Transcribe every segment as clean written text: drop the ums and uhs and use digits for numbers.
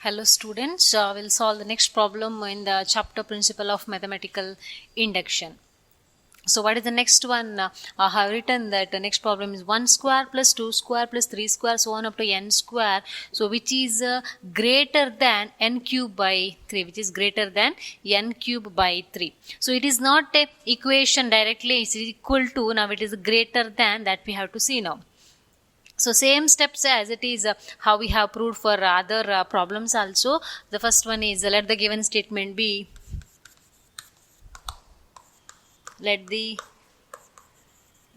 Hello students, we'll solve the next problem in the chapter Principle of Mathematical Induction. So what is the next one? I have written that the next problem is 1 square plus 2 square plus 3 square so on up to n square. So which is greater than n cube by 3, which is greater than n cube by 3. So it is not a equation directly, it is equal to, now it is greater than, that we have to see now. So same steps as it is how we have proved for other problems also. The first one is let the given statement be, let the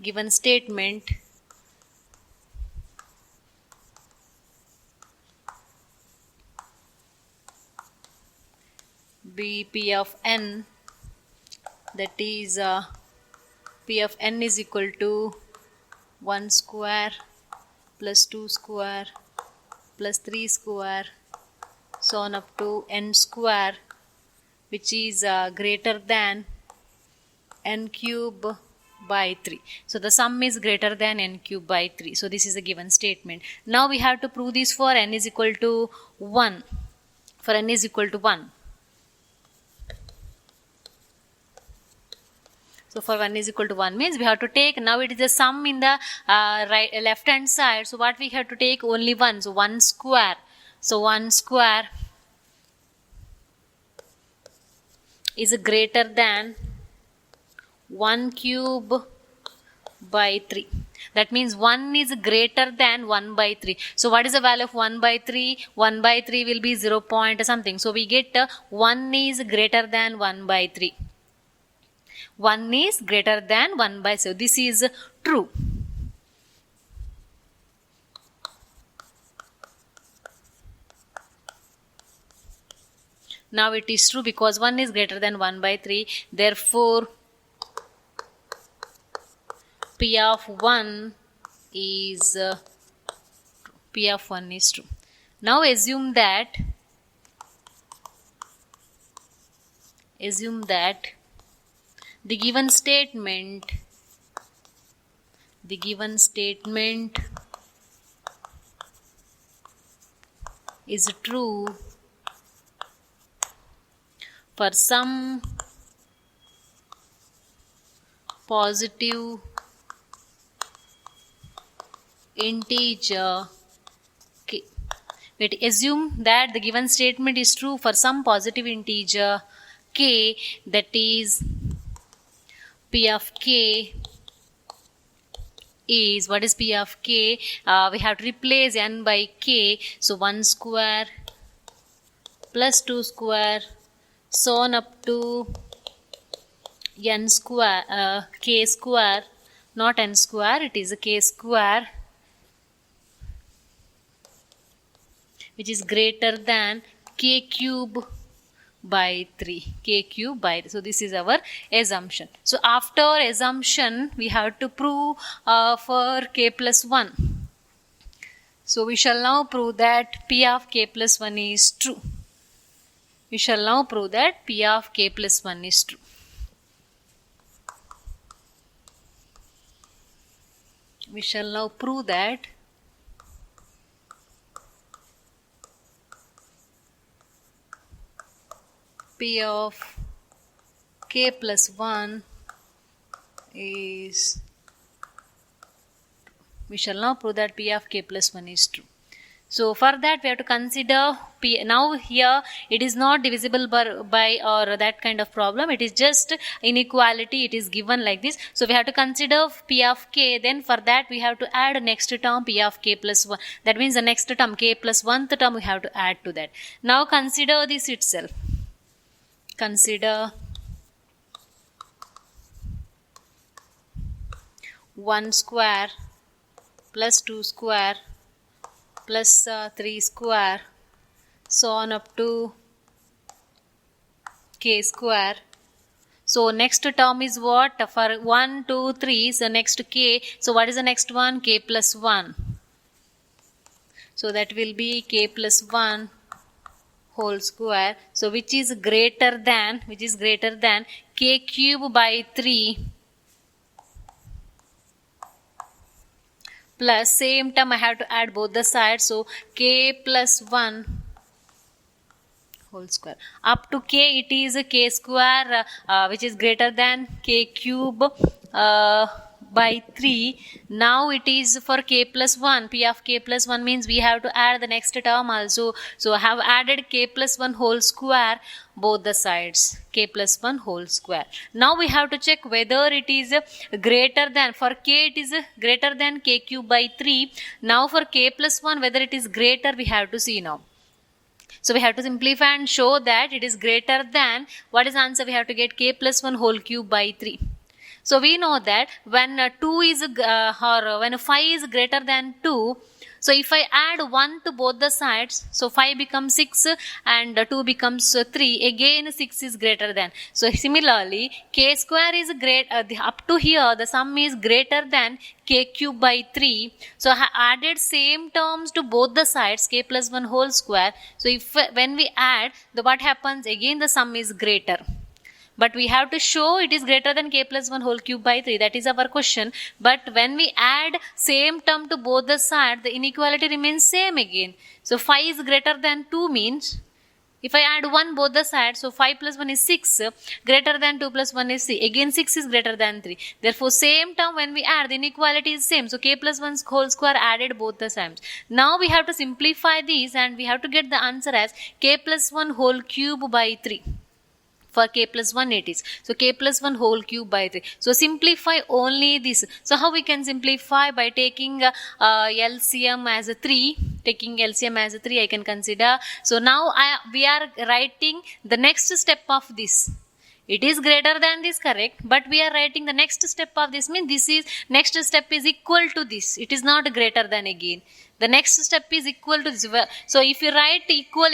given statement be P of n, that is P of n is equal to 1 square plus 2 square plus 3 square so on up to n square, which is greater than n cube by 3. So the sum is greater than n cube by 3. So this is a given statement. Now we have to prove this for n is equal to 1. For n is equal to 1. So for 1 is equal to 1 means we have to take, now it is the sum in the left hand side. So what we have to take? Only 1. So 1 square. So 1 square is greater than 1 cube by 3. That means 1 is greater than 1 by 3. So what is the value of 1 by 3? 1 by 3 will be 0 point something. So we get 1 is greater than 1 by 3. 1 is greater than 1 by 3. So this is true. Now it is true because 1 is greater than 1 by 3. Therefore, P of 1 is P of 1 is true. Now assume that the given statement is true for some positive integer k. Wait, assume that the given statement is true for some positive integer k, that is P of k is, what is P of k? We have to replace n by k. So 1 square plus 2 square so on up to n square, k square, not n square, it is a k square, which is greater than k cube by 3. K cube by 3. So this is our assumption. So after assumption, we have to prove for k plus 1. So we shall now prove that P of k plus 1 is true. We shall now prove that P of k plus 1 is true. We shall now prove that P of k plus 1 is, we shall now prove that P of k plus 1 is true. So for that we have to consider P. Now here it is not divisible by or that kind of problem. It is just inequality. It is given like this. So we have to consider P of k. Then for that we have to add next term P of k plus 1. That means the next term k plus 1th term we have to add to that. Now consider this itself. Consider 1 square plus 2 square plus 3 square so on up to k square. So next term is what? For 1, 2, 3, so next k. So what is the next one? K plus 1. So that will be k plus 1 whole square. So which is greater than k cube by 3 plus same term I have to add both the sides. So k plus 1 whole square. Up to k it is k square which is greater than k cube by 3. Now it is for k plus 1. P of k plus 1 means we have to add the next term also. So I have added k plus 1 whole square both the sides. K plus 1 whole square. Now we have to check whether it is greater than, for k it is greater than k cube by 3. Now for k plus 1 whether it is greater we have to see now. So we have to simplify and show that it is greater than, what is answer? We have to get k plus 1 whole cube by 3. So we know that when 2 is or when 5 is greater than 2, so if I add 1 to both the sides, so 5 becomes 6 and 2 becomes 3. Again 6 is greater than. So similarly, k square is up to here the sum is greater than k cube by 3. So I added same terms to both the sides, k plus 1 whole square. So if when we add, what happens? Again the sum is greater. But we have to show it is greater than k plus 1 whole cube by 3. That is our question. But when we add same term to both the sides, the inequality remains same again. So 5 is greater than 2 means, if I add 1 both the sides, so 5 plus 1 is 6, greater than 2 plus 1 is 3. Again 6 is greater than 3. Therefore same term when we add, the inequality is same. So k plus 1 whole square added both the sides. Now we have to simplify these and we have to get the answer as k plus 1 whole cube by 3. For k plus 1 it is. So k plus 1 whole cube by 3. So simplify only this. So how we can simplify? By taking LCM as a 3. Taking LCM as a 3 I can consider. So now we are writing the next step of this. It is greater than this, correct, but we are writing the next step of this, means this is next step is equal to this. It is not greater than again. The next step is equal to this. So if you write equal,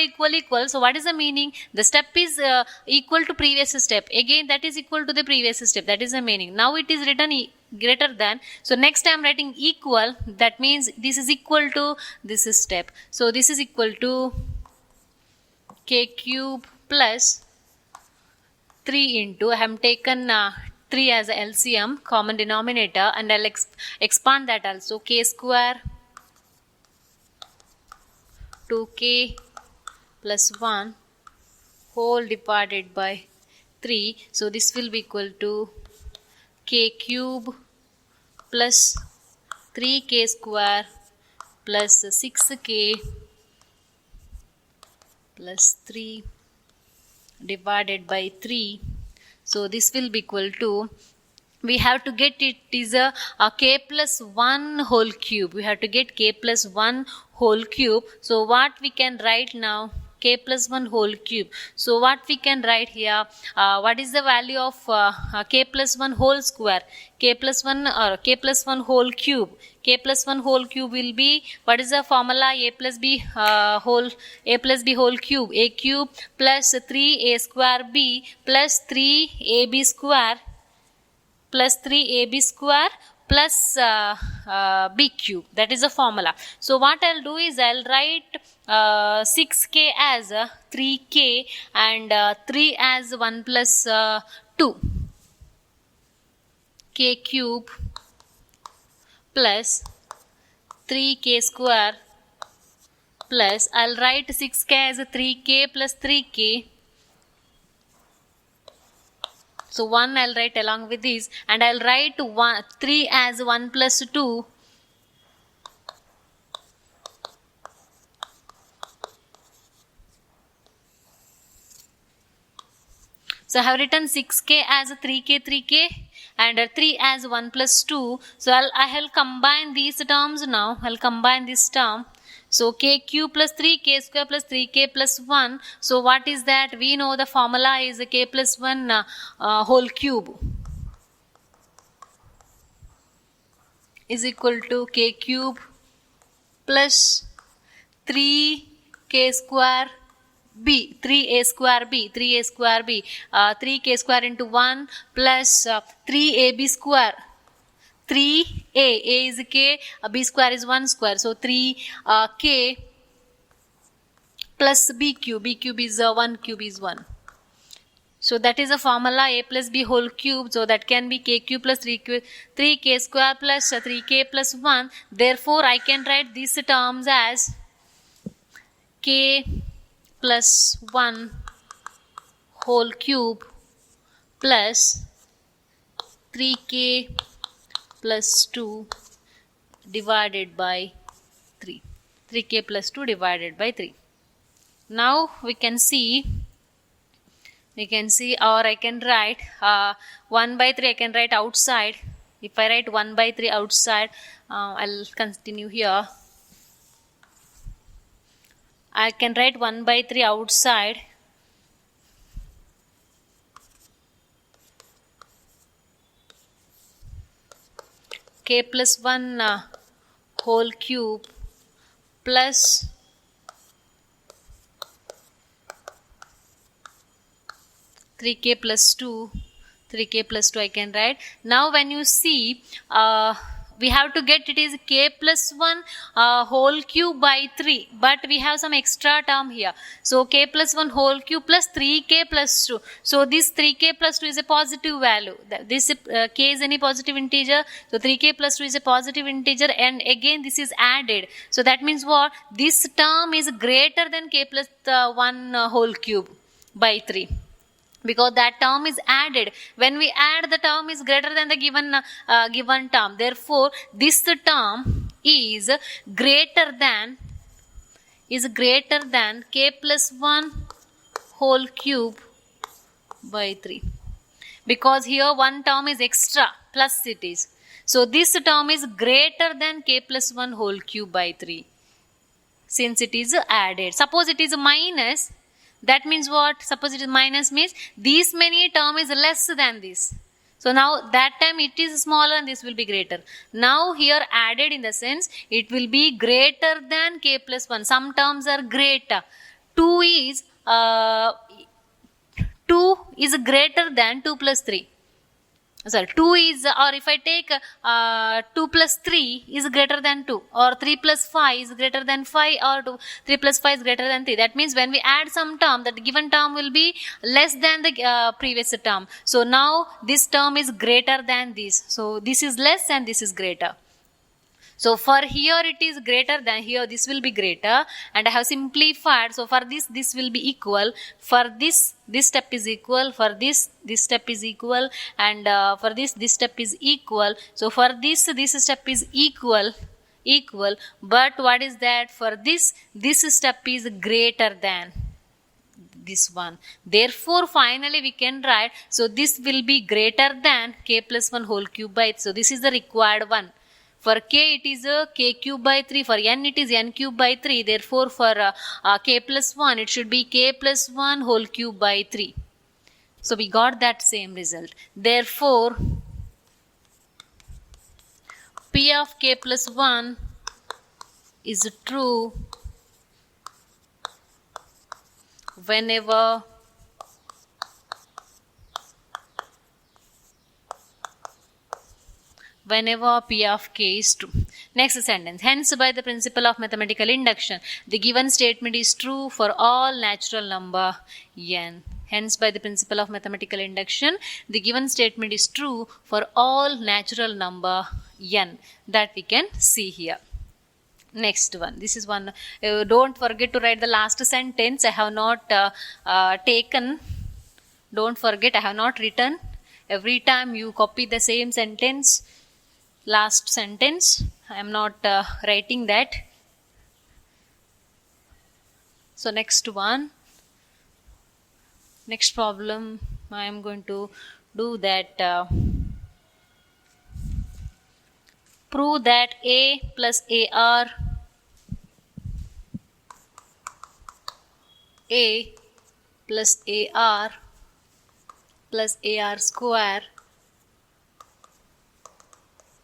so what is the meaning? The step is equal to previous step. Again that is equal to the previous step. That is the meaning. Now it is written greater than. So next I am writing equal. That means this is equal to this step. So this is equal to k cube plus 3 into, I have taken 3 as a LCM, common denominator, and I'll expand that also. K square 2k plus 1 whole divided by 3. So this will be equal to k cube plus 3k square plus 6k plus 3 divided by 3. So this will be equal to, we have to get it is a k plus 1 whole cube. We have to get k plus 1 whole cube. So what we can write now? K plus 1 whole cube. So what we can write here? What is the value of k plus 1 whole square? K plus 1 or k plus 1 whole cube. K plus 1 whole cube will be, what is the formula? A plus b whole cube. A cube plus 3a square b plus 3ab square plus 3ab square plus b cube. That is the formula. So what I'll do is I'll write 6k as 3k and 3 as 1 plus 2. K cube plus 3k square plus, I'll write 6k as 3k plus 3k. So 1 I'll write along with this, and I'll write 3 as 1 plus 2. So I have written 6k as 3k and 3 as 1 plus 2. So I'll combine these terms now. I'll combine this term. So k cube plus 3k square plus 3k plus 1. So what is that? We know the formula is k plus 1 whole cube is equal to k cube plus 3k square b, 3a square b, 3k square into 1 plus 3ab square. 3a, a is k, b square is 1 square. So 3k plus b cube is 1, cube is 1. So that is a formula, a plus b whole cube. So that can be k cube plus 3k square plus 3k plus 1. Therefore I can write these terms as k plus 1 whole cube plus 3k plus 2 divided by 3. 3k plus 2 divided by 3. Now we can see, or I can write 1 by 3 I can write outside. If I write 1 by 3 outside, I'll continue here. I can write 1 by 3 outside. K plus 1 whole cube plus 3k plus 2. 3k plus 2 I can write. Now when you see, we have to get it is k plus 1 whole cube by 3, but we have some extra term here. So k plus 1 whole cube plus 3k plus 2. So this 3k plus 2 is a positive value. This k is any positive integer. So 3k plus 2 is a positive integer, and again this is added. So that means what? This term is greater than k plus 1 whole cube by 3. Because that term is added. When we add, the term is greater than the given term. Therefore, this term is greater than k plus 1 whole cube by 3. Because here one term is extra, plus it is. So this term is greater than k plus 1 whole cube by 3. Since it is added. Suppose it is minus. That means what? Suppose it is minus means these many term is less than this. So now that time it is smaller and this will be greater. Now here added in the sense it will be greater than k plus 1. Some terms are greater. 2 is greater than 2 plus 3. Sorry, 2 is, or if I take 2 plus 3 is greater than 2, or 3 plus 5 is greater than 5, or 3 plus 5 is greater than 3. That means when we add some term, that given term will be less than the previous term. So now this term is greater than this. So this is less and this is greater. So for here it is greater than, here this will be greater, and I have simplified. So for this will be equal. For this step is equal. For this step is equal, and for this step is equal. So for this step is equal. But what is that? For this step is greater than this one. Therefore finally we can write, so this will be greater than k plus 1 whole cube by 3. So this is the required one. For k it is k cube by 3. For n it is n cube by 3. Therefore for k plus 1 it should be k plus 1 whole cube by 3. So we got that same result. Therefore P of k plus 1 is true whenever P of k is true. Next sentence. Hence, by the principle of mathematical induction, the given statement is true for all natural number n. Hence, by the principle of mathematical induction, the given statement is true for all natural number n. That we can see here. Next one. This is one. Don't forget to write the last sentence. I have not taken. Don't forget, I have not written. Every time you copy the same sentence, last sentence, I am not writing that. So next one, next problem, I am going to do that. Prove that a plus ar, a plus ar plus ar square,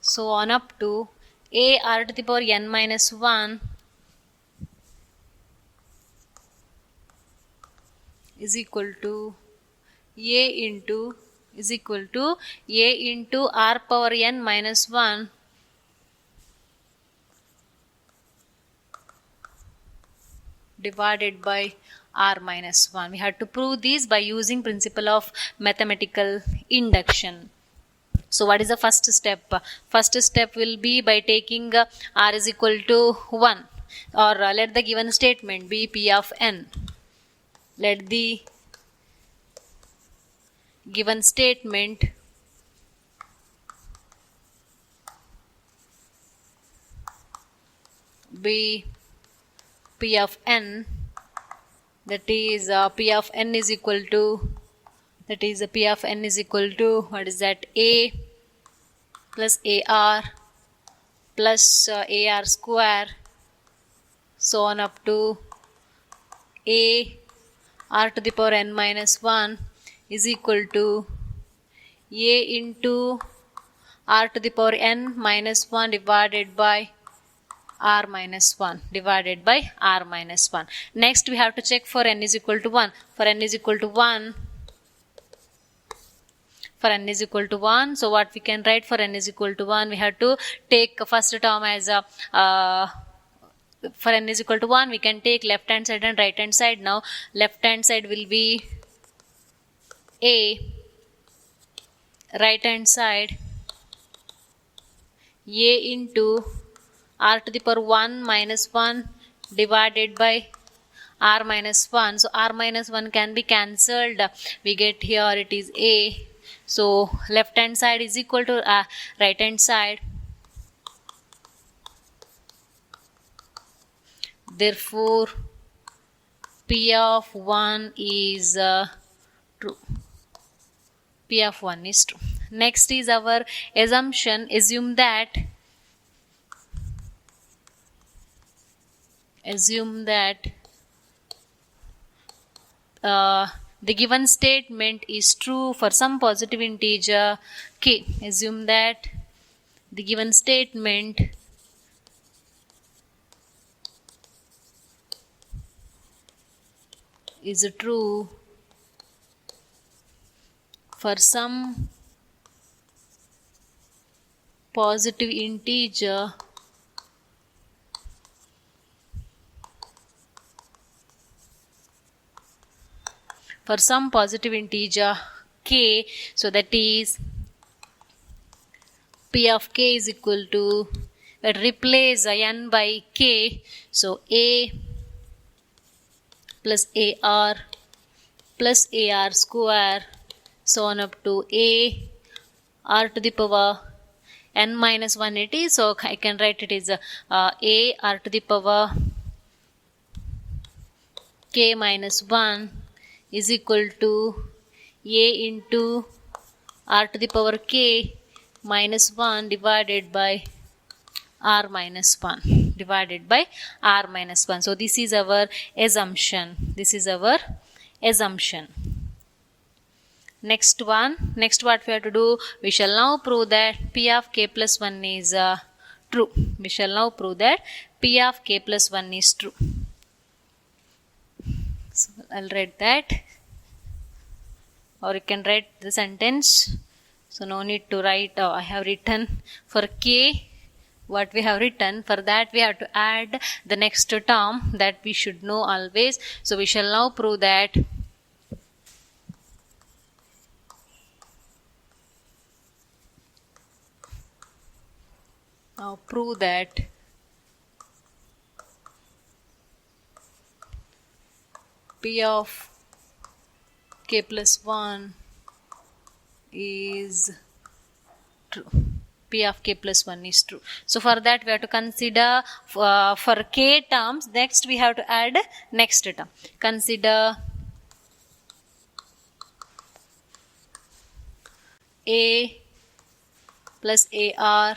so on up to a r to the power n minus 1 is equal to a into r power n minus 1 divided by r minus 1. We had to prove this by using principle of mathematical induction. So what is the first step? First step will be by taking r is equal to 1, or let the given statement be p of n. let the given statement be P of n, that is P of n is equal to, that is P of n is equal to, what is that, A plus AR plus AR square, so on up to A r to the power n minus 1 is equal to A into r to the power n minus 1 divided by r minus 1 divided by r minus 1. Next we have to check for n is equal to 1. For n is equal to 1, for n is equal to 1, so what we can write for n is equal to 1, we have to take first term as a for n is equal to 1, we can take left hand side and right hand side. Now left hand side will be A, right hand side A into r to the power 1 minus 1 divided by r minus 1. So r minus 1 can be cancelled. We get here it is A. So left hand side is equal to right hand side. Therefore P of 1 is true. P of 1 is true. Next is our assumption. Assume that the given statement is true for some positive integer k. Assume that the given statement is true for some positive integer k, so that is P of k is equal to, replace n by k, so A plus AR plus AR square, so on up to A r to the power n minus 1 it is, so I can write it is A r to the power k minus 1 is equal to A into r to the power k minus 1 divided by r minus 1 divided by r minus 1. So this is our assumption. Next what we have to do, we shall now prove that P of k plus 1 is true. We shall now prove that P of k plus 1 is true. So I'll write that, or you can write the sentence. So no need to write, I have written for k what we have written. For that we have to add the next term that we should know always. So we shall now prove that P of k plus 1 is true. P of k plus 1 is true. So for that we have to consider for k terms, next we have to add next term. Consider A plus AR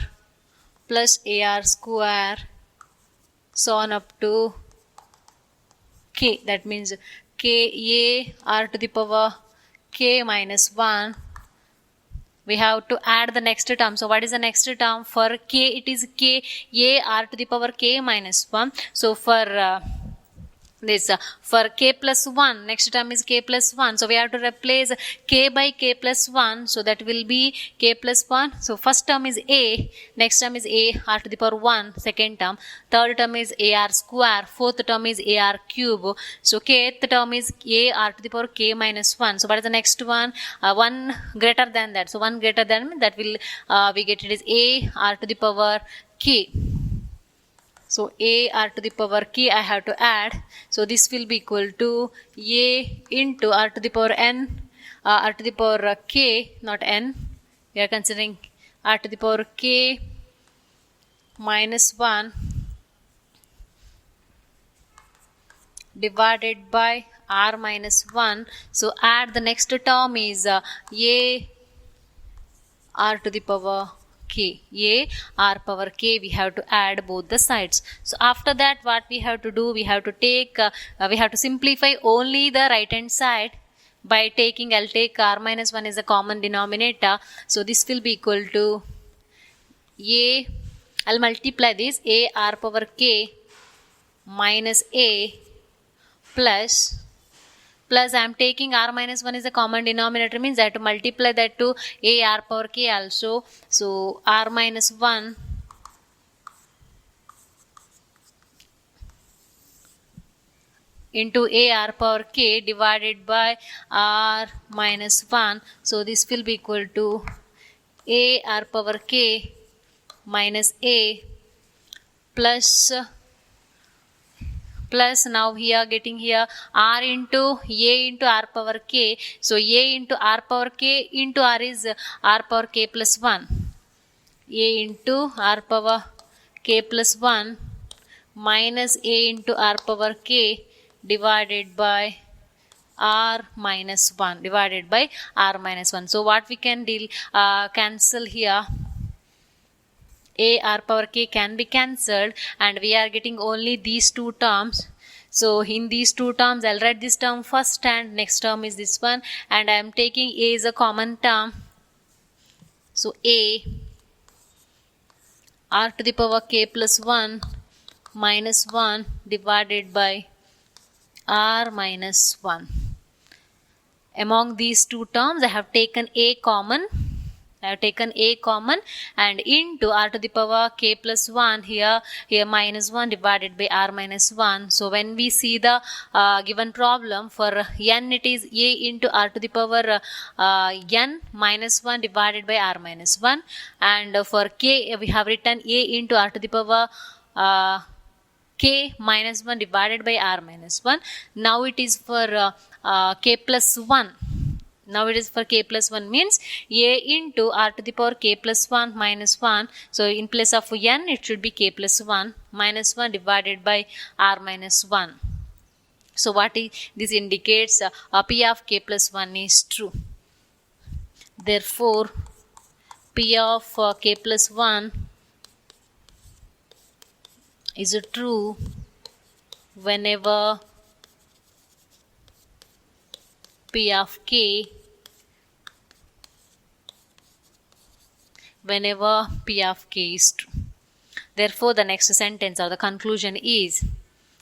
plus AR square, so on up to k, that means k A r to the power k minus 1. We have to add the next term. So what is the next term? For k it is k A r to the power k minus 1. So for for k plus 1, next term is k plus 1. So we have to replace k by k plus 1. So that will be k plus 1. So first term is A, next term is A r to the power 1, second term. Third term is AR square, fourth term is AR cube. So kth term is A r to the power k minus 1. So what is the next one? 1 greater than that. So 1 greater than that will we get it is A r to the power k. So a r to the power k I have to add. So this will be equal to a into r to the power n, r to the power k, not n. We are considering r to the power k minus 1 divided by r minus 1. So add the next term is a r to the power k, a r power k. We have to add both the sides. So after that, what we have to do, we have to take we have to simplify only the right hand side by taking, I'll take r minus 1 is a common denominator. So this will be equal to a, I'll multiply this, a r power k minus a plus I am taking r minus 1 is a common denominator, means I have to multiply that to a r power k also. So r minus 1 into a r power k divided by r minus 1. So this will be equal to a r power k minus a plus now here getting here r into a into r power k. So a into r power k into r is r power k plus 1. A into r power k plus 1 minus a into r power k divided by r minus 1 divided by r minus 1. So what we can cancel here, a r power k can be cancelled and we are getting only these two terms. So in these two terms, I'll write this term first and next term is this one, and I am taking a is a common term. So a r to the power k plus 1 minus 1 divided by r minus 1. Among these two terms, I have taken a common. And into r to the power k plus 1 here minus 1 divided by r minus 1. So when we see the given problem for n, it is a into r to the power n minus 1 divided by r minus 1, and for k we have written a into r to the power k minus 1 divided by r minus 1. Now it is for k plus 1. Now it is for k plus 1, means a into r to the power k plus 1 minus 1. So in place of n, it should be k plus 1 minus 1 divided by r minus 1. So what this indicates, p of k plus 1 is true. Therefore, p of k plus 1 is true whenever p of k is true. Therefore, the next sentence or the conclusion is,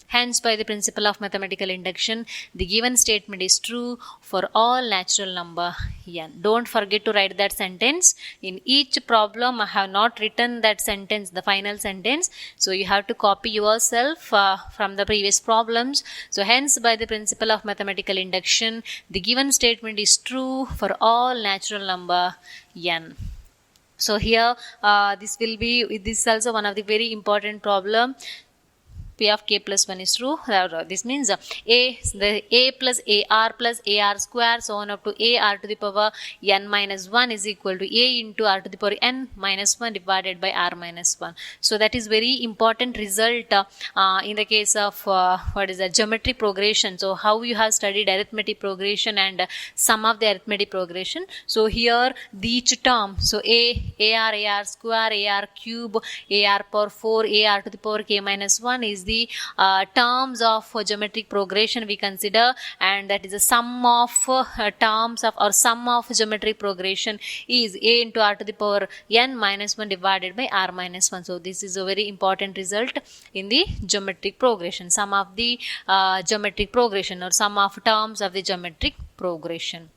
hence by the principle of mathematical induction, the given statement is true for all natural number n. Don't forget to write that sentence. In each problem, I have not written that sentence, the final sentence. So you have to copy yourself from the previous problems. So hence by the principle of mathematical induction, the given statement is true for all natural number n. So here this is also one of the very important problem. P of k plus 1 is true. This means a plus ar square, so on up to a r to the power n minus 1 is equal to a into r to the power n minus 1 divided by r minus 1. So that is very important result in the case of geometry progression. So how you have studied arithmetic progression and sum of the arithmetic progression. So here each term, so ar square, ar cube, ar power 4, ar to the power k minus 1 is the terms of geometric progression we consider, and that is the sum of terms of or sum of geometric progression is a into r to the power n minus 1 divided by r minus 1. So this is a very important result in the geometric progression, sum of the geometric progression or sum of terms of the geometric progression.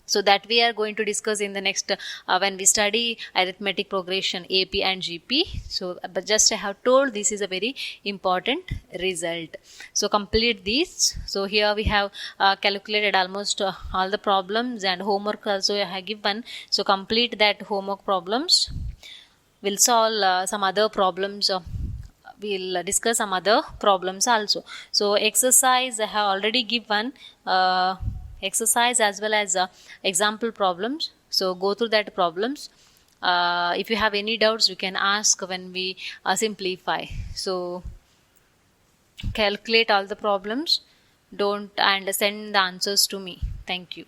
So that we are going to discuss in the next when we study arithmetic progression AP and GP. So but just I have told this is a very important result. So complete this. So here we have calculated almost all the problems, and homework also I have given. So complete that homework problems. We'll solve some other problems we'll discuss some other problems also. So exercise, I have already given exercise as well as example problems. So go through that problems. If you have any doubts, you can ask when we simplify. So calculate all the problems, don't, and send the answers to me. Thank you.